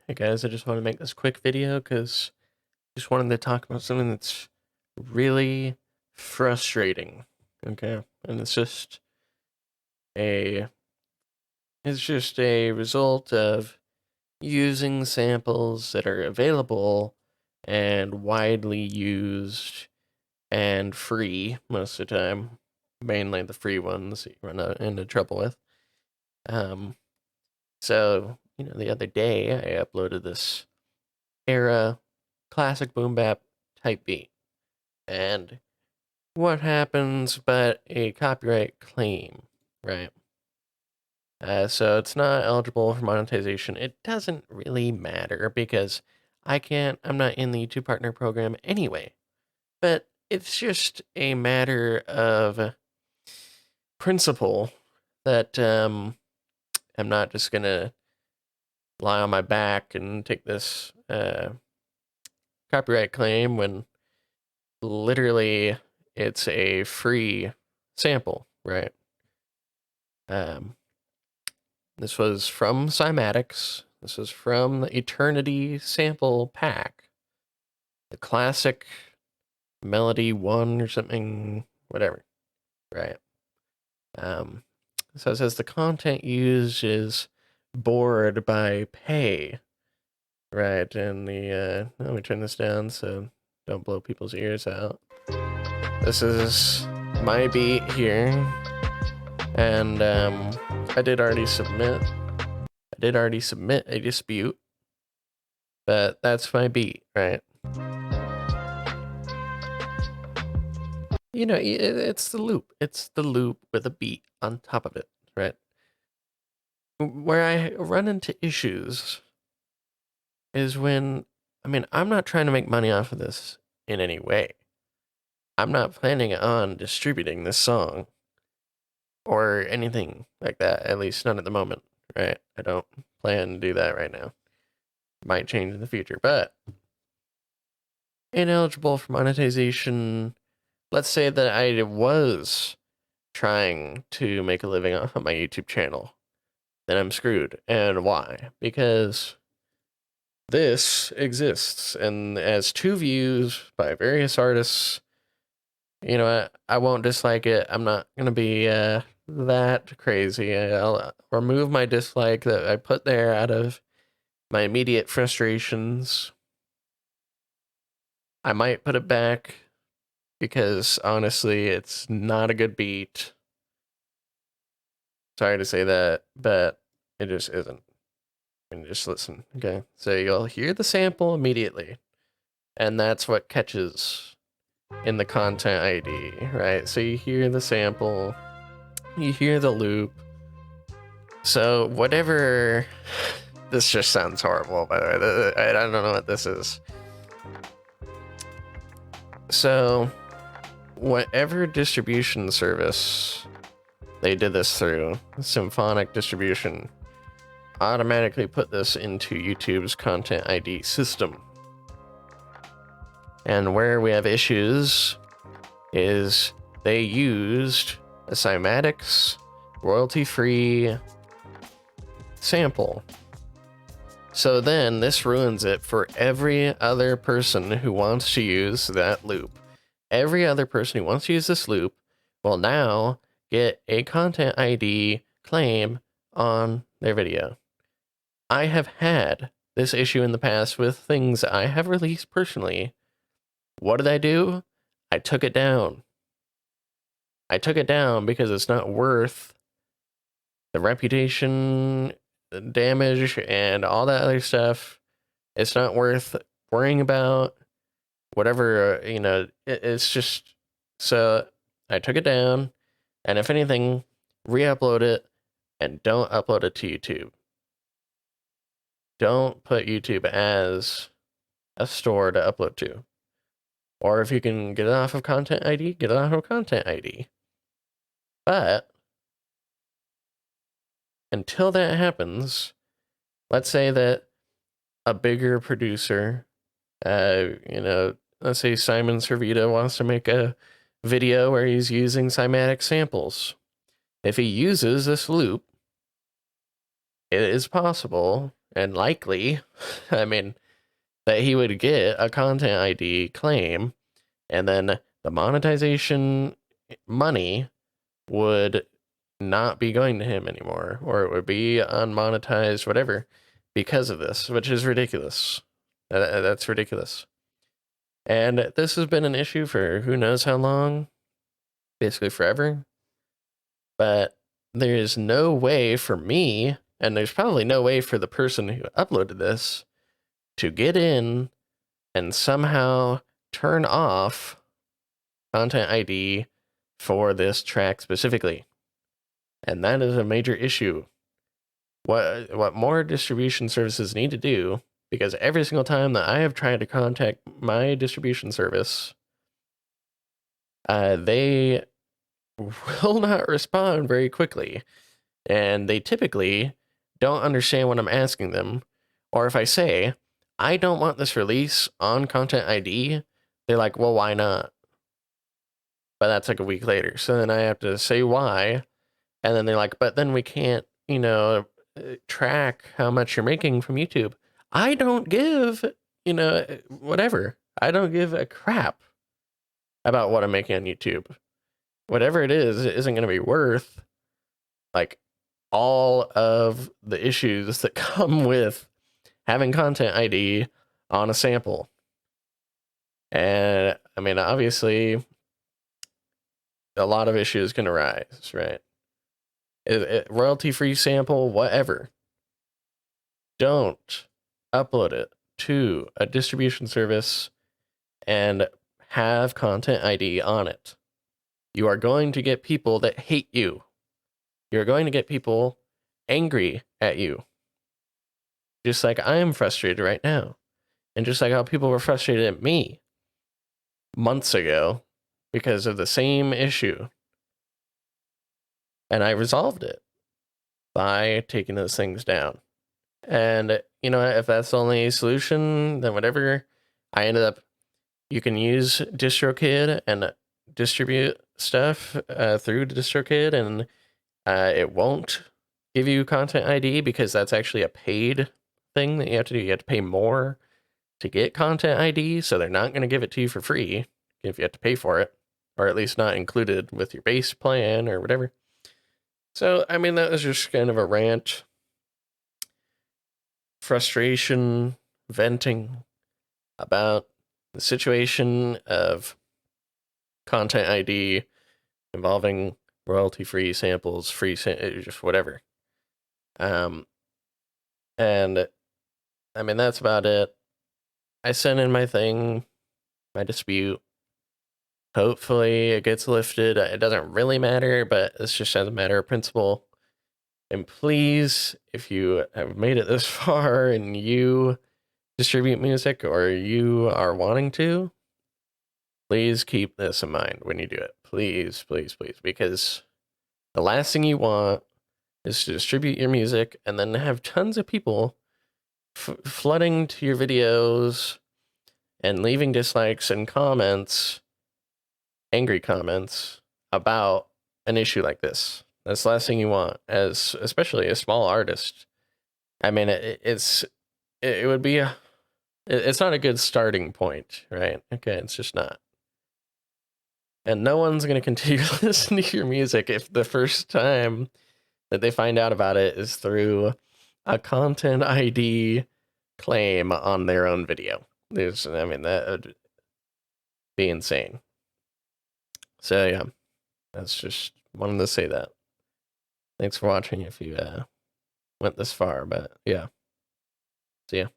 Hey guys, I just want to make this quick video because I just wanted to talk about something that's really frustrating. Okay, and a it's just a result of using samples that are available and widely used and free most of the time, mainly the free ones that you run into trouble with. Um, so the other day I uploaded this era classic boom bap type beat. And what happens but a copyright claim, right? So it's not eligible for monetization. It doesn't really matter because I'm not in the YouTube Partner Program anyway. But it's just a matter of principle that I'm not just going to lie on my back and take this copyright claim when literally it's a free sample, right? Um, this was from Cymatics. This was from the Eternity sample pack, the classic Melody 1 or something, whatever, right? Um, so it says the content used is bored by pay, right? And let me turn this down so don't blow people's ears out. This is my beat here, and I did already submit a dispute, but that's my beat, right? It's the loop. It's the loop with a beat on top of it, right? Where I run into issues is when, I'm not trying to make money off of this in any way. I'm not planning on distributing this song or anything like that, at least not at the moment, right? I don't plan to do that right now. Might change in the future, but ineligible for monetization. Let's say that I was trying to make a living off of my YouTube channel, then I'm screwed. And why? Because this exists and as 2 views by various artists. I won't dislike it. I'm not gonna be that crazy. I'll remove my dislike that I put there out of my immediate frustrations. I might put it back because honestly, it's not a good beat. Sorry to say that, but it just isn't. Just listen, okay? So you'll hear the sample immediately, and that's what catches in the content ID, right? So you hear the sample, you hear the loop. So whatever, this just sounds horrible, by the way. I don't know what this is. So whatever distribution service they did this through, Symphonic Distribution, automatically put this into YouTube's Content ID system. And where we have issues is they used a Cymatics royalty-free sample. So then this ruins it for every other person who wants to use that loop. Every other person who wants to use this loop will now get a Content ID claim on their video. I have had this issue in the past with things I have released personally. What did I do? I took it down. I took it down because it's not worth the reputation damage and all that other stuff. It's not worth worrying about. Whatever, it's just, so I took it down, and if anything, re-upload it, and don't upload it to YouTube. Don't put YouTube as a store to upload to. Or if you can get it off of Content ID, get it off of Content ID. But until that happens, let's say that a bigger producer, let's say Simon Servita wants to make a video where he's using cymatic samples. If he uses this loop, it is possible and likely, I mean, that he would get a content ID claim, and then the monetization money would not be going to him anymore, or it would be unmonetized, whatever, because of this, which is ridiculous. That's ridiculous. And this has been an issue for who knows how long, basically forever. But there is no way for me, and there's probably no way for the person who uploaded this, to get in and somehow turn off content ID for this track specifically. And that is a major issue. What more distribution services need to do, because every single time that I have tried to contact my distribution service, they will not respond very quickly. And they typically don't understand what I'm asking them. Or if I say, I don't want this release on content ID, they're like, well, why not? But that's like a week later. So then I have to say why. And then they're like, but then we can't, track how much you're making from YouTube. I don't give, whatever. I don't give a crap about what I'm making on YouTube. Whatever it is, it isn't going to be worth like all of the issues that come with having content ID on a sample. And I mean, obviously, a lot of issues can arise, right? Royalty-free sample, whatever. Don't upload it to a distribution service and have content ID on it. You are going to get people that hate you. You're going to get people angry at you. Just like I am frustrated right now. And just like how people were frustrated at me months ago because of the same issue. And I resolved it by taking those things down. And, if that's the only solution, then whatever. I ended up, you can use DistroKid and distribute stuff through DistroKid, and it won't give you content ID because that's actually a paid thing that you have to do. You have to pay more to get content ID, so they're not going to give it to you for free if you have to pay for it, or at least not included with your base plan or whatever. So, I mean, that was just kind of a rant, frustration, venting about the situation of content ID involving royalty-free samples, just whatever. And I mean, that's about it. I sent in my thing, my dispute. Hopefully it gets lifted. It doesn't really matter, but it's just as a matter of principle. And please, if you have made it this far and you distribute music or you are wanting to, please keep this in mind when you do it. Please, please, please. Because the last thing you want is to distribute your music and then have tons of people flooding to your videos and leaving dislikes and comments, angry comments about an issue like this. That's the last thing you want, as especially a small artist. I mean, it would be it's not a good starting point, right? Okay, it's just not. And no one's going to continue to listen to your music if the first time that they find out about it is through a content ID claim on their own video. I mean, that would be insane. So yeah, that's just wanted to say that. Thanks for watching if you went this far, but yeah. See ya.